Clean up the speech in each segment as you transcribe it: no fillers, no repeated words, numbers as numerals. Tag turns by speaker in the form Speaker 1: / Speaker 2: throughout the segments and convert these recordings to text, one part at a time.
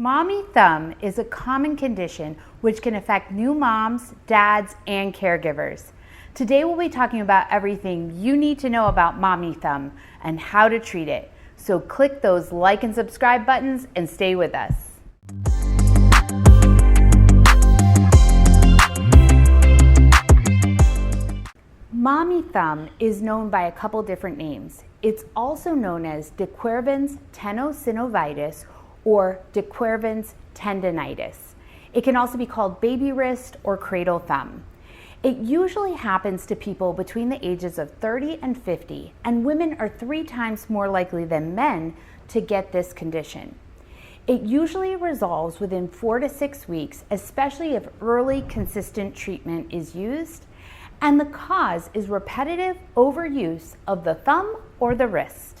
Speaker 1: Mommy thumb is a common condition which can affect new moms, dads, and caregivers. Today we'll be talking about everything you need to know about mommy thumb and how to treat it. So click those like and subscribe buttons and stay with us. Mommy thumb is known by a couple different names. It's also known as Quervain's tenosynovitis or Quervain's tendinitis. It can also be called baby wrist or cradle thumb. It usually happens to people between the ages of 30 and 50, and women are 3 times more likely than men to get this condition. It usually resolves within 4 to 6 weeks, especially if early consistent treatment is used, and the cause is repetitive overuse of the thumb or the wrist.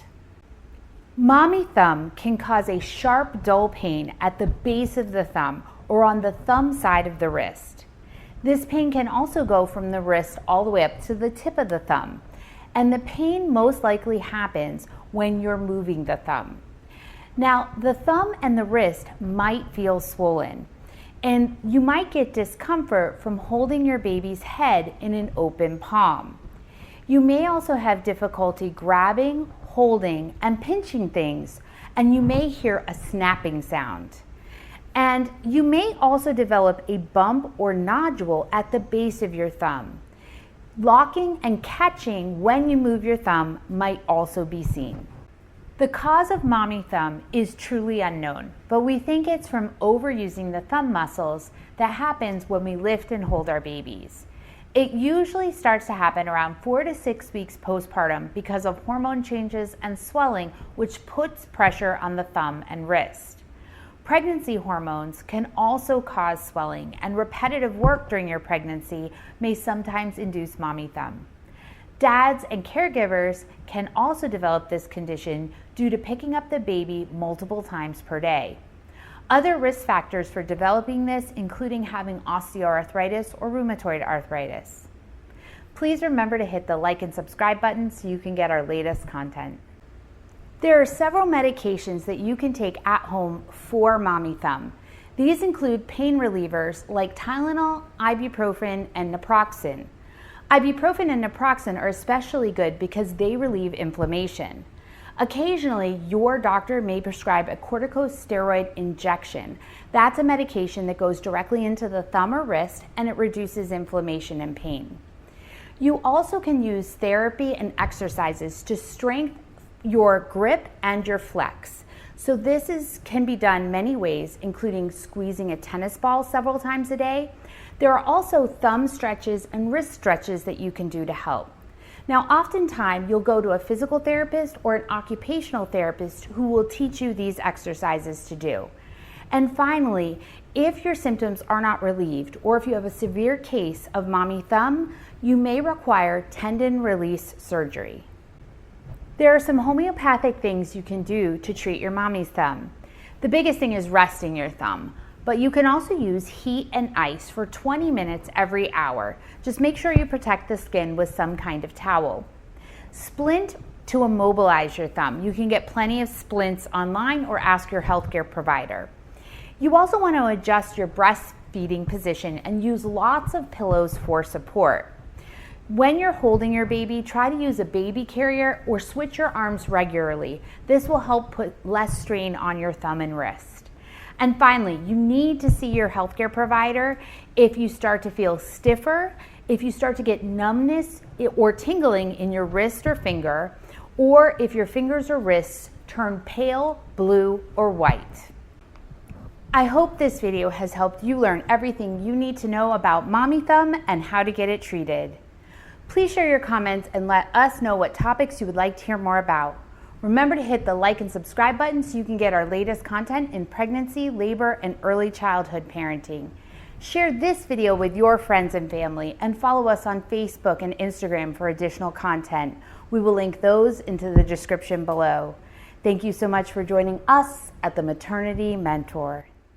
Speaker 1: Mommy thumb can cause a sharp, dull pain at the base of the thumb or on the thumb side of the wrist. This pain can also go from the wrist all the way up to the tip of the thumb, and the pain most likely happens when you're moving the thumb. Now, the thumb and the wrist might feel swollen, and you might get discomfort from holding your baby's head in an open palm. You may also have difficulty grabbing, holding, and pinching things, and you may hear a snapping sound. And you may also develop a bump or nodule at the base of your thumb. Locking and catching when you move your thumb might also be seen. The cause of mommy thumb is truly unknown, but we think it's from overusing the thumb muscles that happens when we lift and hold our babies. It usually starts to happen around 4 to 6 weeks postpartum because of hormone changes and swelling, which puts pressure on the thumb and wrist. Pregnancy hormones can also cause swelling, and repetitive work during your pregnancy may sometimes induce mommy thumb. Dads and caregivers can also develop this condition due to picking up the baby multiple times per day. Other risk factors for developing this including having osteoarthritis or rheumatoid arthritis. Please remember to hit the like and subscribe button so you can get our latest content. There are several medications that you can take at home for mommy thumb. These include pain relievers like Tylenol, ibuprofen, and naproxen. Ibuprofen and naproxen are especially good because they relieve inflammation. Occasionally, your doctor may prescribe a corticosteroid injection. That's a medication that goes directly into the thumb or wrist, and it reduces inflammation and pain. You also can use therapy and exercises to strengthen your grip and your flex. So this can be done many ways, including squeezing a tennis ball several times a day. There are also thumb stretches and wrist stretches that you can do to help. Now, oftentimes you'll go to a physical therapist or an occupational therapist who will teach you these exercises to do. And finally, if your symptoms are not relieved or if you have a severe case of mommy thumb, you may require tendon release surgery. There are some homeopathic things you can do to treat your mommy's thumb. The biggest thing is resting your thumb, but you can also use heat and ice for 20 minutes every hour. Just make sure you protect the skin with some kind of towel. Splint to immobilize your thumb. You can get plenty of splints online or ask your healthcare provider. You also want to adjust your breastfeeding position and use lots of pillows for support. When you're holding your baby, try to use a baby carrier or switch your arms regularly. This will help put less strain on your thumb and wrist. And finally, you need to see your healthcare provider if you start to feel stiffer, if you start to get numbness or tingling in your wrist or finger, or if your fingers or wrists turn pale, blue, or white. I hope this video has helped you learn everything you need to know about mommy thumb and how to get it treated. Please share your comments and let us know what topics you would like to hear more about. Remember to hit the like and subscribe button so you can get our latest content in pregnancy, labor, and early childhood parenting. Share this video with your friends and family, and follow us on Facebook and Instagram for additional content. We will link those into the description below. Thank you so much for joining us at the Maternity Mentor.